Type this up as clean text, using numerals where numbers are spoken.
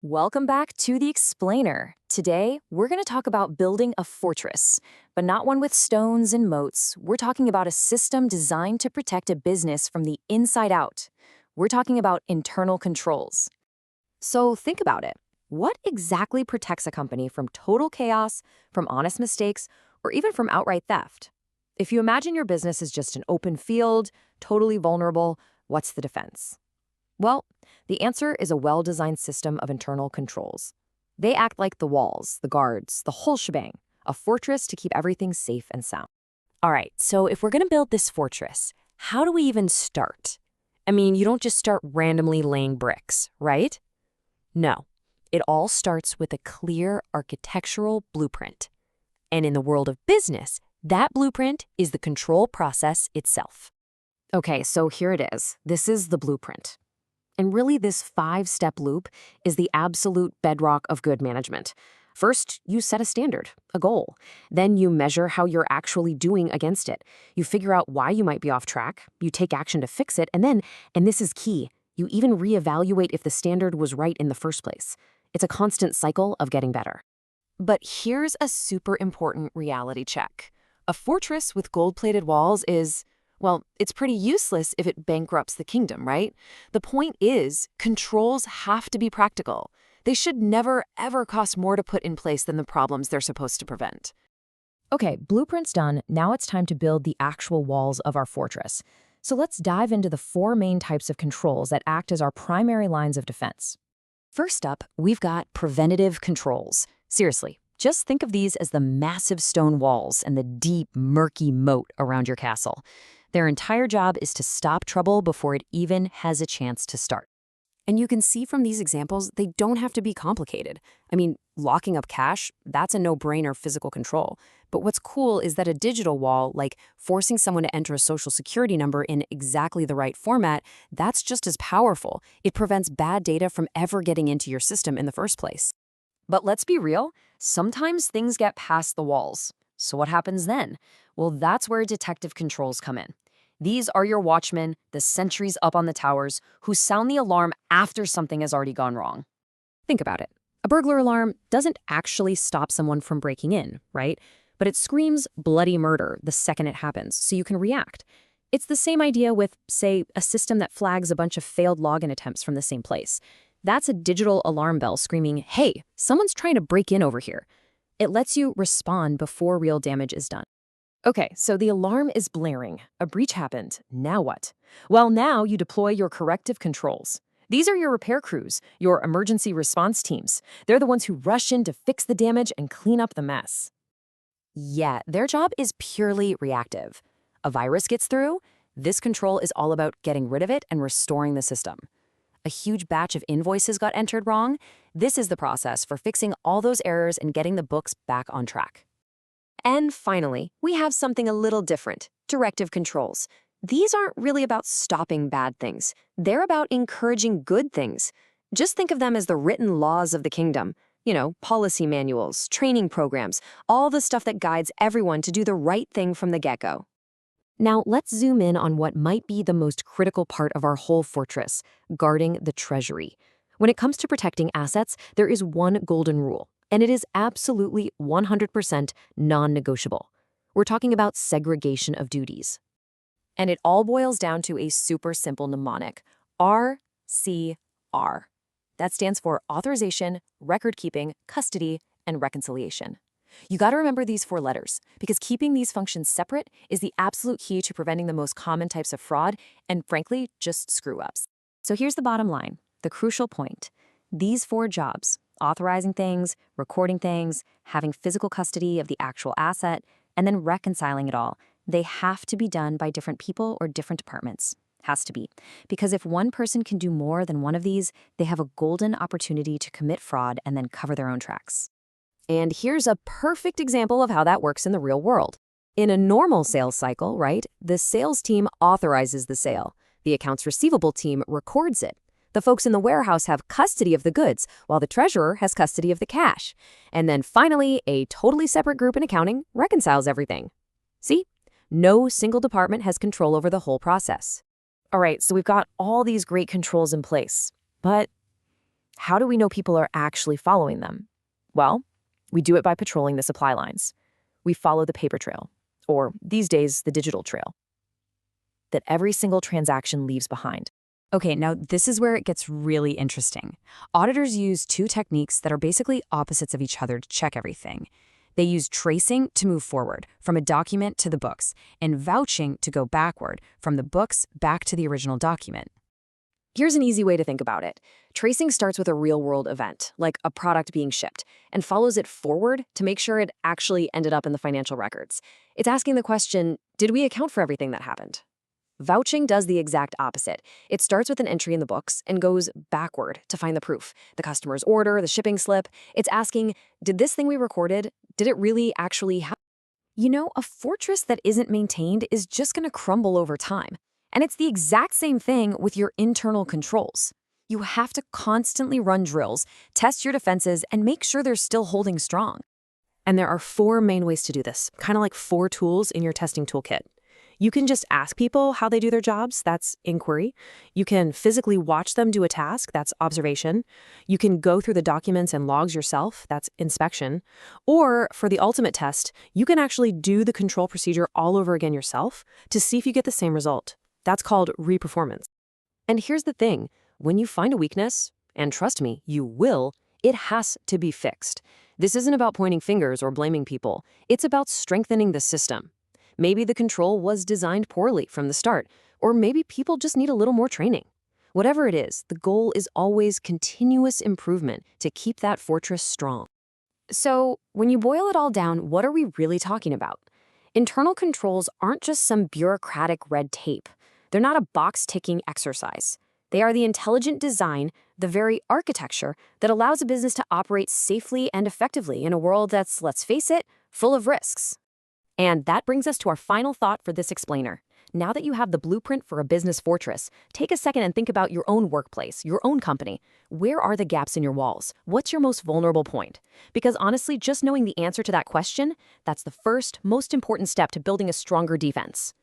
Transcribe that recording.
Welcome back to The Explainer. Today, we're going to talk about building a fortress, but not one with stones and moats. We're talking about a system designed to protect a business from the inside out. We're talking about internal controls. So think about it. What exactly protects a company from total chaos, from honest mistakes, or even from outright theft? If you imagine your business as just an open field, totally vulnerable, what's the defense? Well, the answer is a well-designed system of internal controls. They act like the walls, the guards, the whole shebang, a fortress to keep everything safe and sound. All right, so if we're going to build this fortress, how do we even start? I mean, you don't just start randomly laying bricks, right? No, it all starts with a clear architectural blueprint. And in the world of business, that blueprint is the control process itself. Okay, so here it is. This is the blueprint. And really, this 5-step loop is the absolute bedrock of good management. First, you set a standard, a goal. Then you measure how you're actually doing against it. You figure out why you might be off track. You take action to fix it. And then, and this is key, you even reevaluate if the standard was right in the first place. It's a constant cycle of getting better. But here's a super important reality check. A fortress with gold-plated walls is, well, it's pretty useless if it bankrupts the kingdom, right? The point is, controls have to be practical. They should never, ever cost more to put in place than the problems they're supposed to prevent. Okay, blueprint's done. Now it's time to build the actual walls of our fortress. So let's dive into the 4 main types of controls that act as our primary lines of defense. First up, we've got preventative controls. Seriously, just think of these as the massive stone walls and the deep, murky moat around your castle. Their entire job is to stop trouble before it even has a chance to start. And you can see from these examples, they don't have to be complicated. I mean, locking up cash, that's a no-brainer physical control. But what's cool is that a digital wall, like forcing someone to enter a social security number in exactly the right format, that's just as powerful. It prevents bad data from ever getting into your system in the first place. But let's be real, sometimes things get past the walls. So what happens then? Well, that's where detective controls come in. These are your watchmen, the sentries up on the towers, who sound the alarm after something has already gone wrong. Think about it. A burglar alarm doesn't actually stop someone from breaking in, right? But it screams bloody murder the second it happens, so you can react. It's the same idea with, say, a system that flags a bunch of failed login attempts from the same place. That's a digital alarm bell screaming, hey, someone's trying to break in over here. It lets you respond before real damage is done. Okay, so the alarm is blaring. A breach happened. Now what? Well, now you deploy your corrective controls. These are your repair crews, your emergency response teams. They're the ones who rush in to fix the damage and clean up the mess. Yeah, their job is purely reactive. A virus gets through. This control is all about getting rid of it and restoring the system. A huge batch of invoices got entered wrong. This is the process for fixing all those errors and getting the books back on track. And finally, we have something a little different, directive controls. These aren't really about stopping bad things. They're about encouraging good things. Just think of them as the written laws of the kingdom. You know, policy manuals, training programs, all the stuff that guides everyone to do the right thing from the get-go. Now, let's zoom in on what might be the most critical part of our whole fortress, guarding the treasury. When it comes to protecting assets, there is one golden rule, and it is absolutely 100% non-negotiable. We're talking about segregation of duties. And it all boils down to a super simple mnemonic, RCR. That stands for Authorization, Recordkeeping, Custody, and Reconciliation. You got to remember these 4 letters, because keeping these functions separate is the absolute key to preventing the most common types of fraud and, frankly, just screw-ups. So here's the bottom line, the crucial point. These 4 jobs, authorizing things, recording things, having physical custody of the actual asset, and then reconciling it all, they have to be done by different people or different departments. Has to be. Because if one person can do more than one of these, they have a golden opportunity to commit fraud and then cover their own tracks. And here's a perfect example of how that works in the real world. In a normal sales cycle, right, the sales team authorizes the sale. The accounts receivable team records it. The folks in the warehouse have custody of the goods, while the treasurer has custody of the cash. And then finally, a totally separate group in accounting reconciles everything. See? No single department has control over the whole process. All right, so we've got all these great controls in place. But How do we know people are actually following them? Well, we do it by patrolling the supply lines. We follow the paper trail, or these days, the digital trail, that every single transaction leaves behind. Okay, now this is where it gets really interesting. Auditors use two techniques that are basically opposites of each other to check everything. They use tracing to move forward, from a document to the books, and vouching to go backward, from the books back to the original document. Here's an easy way to think about it. Tracing starts with a real-world event, like a product being shipped, and follows it forward to make sure it actually ended up in the financial records. It's asking the question, did we account for everything that happened? Vouching does the exact opposite. It starts with an entry in the books and goes backward to find the proof, the customer's order, the shipping slip. It's asking, did this thing we recorded, did it really actually happen? You know, a fortress that isn't maintained is just going to crumble over time. And it's the exact same thing with your internal controls. You have to constantly run drills, test your defenses, and make sure they're still holding strong. And there are 4 main ways to do this, kind of like 4 tools in your testing toolkit. You can just ask people how they do their jobs, that's inquiry. You can physically watch them do a task, that's observation. You can go through the documents and logs yourself, that's inspection. Or, for the ultimate test, you can actually do the control procedure all over again yourself to see if you get the same result. That's called reperformance. And here's the thing, when you find a weakness, and trust me, you will, it has to be fixed. This isn't about pointing fingers or blaming people. It's about strengthening the system. Maybe the control was designed poorly from the start, or maybe people just need a little more training. Whatever it is, the goal is always continuous improvement to keep that fortress strong. So, when you boil it all down, what are we really talking about? Internal controls aren't just some bureaucratic red tape. They're not a box-ticking exercise. They are the intelligent design, the very architecture that allows a business to operate safely and effectively in a world that's, let's face it, full of risks. And that brings us to our final thought for this explainer. Now that you have the blueprint for a business fortress, take a second and think about your own workplace, your own company. Where are the gaps in your walls? What's your most vulnerable point? Because honestly, just knowing the answer to that question, that's the first, most important step to building a stronger defense.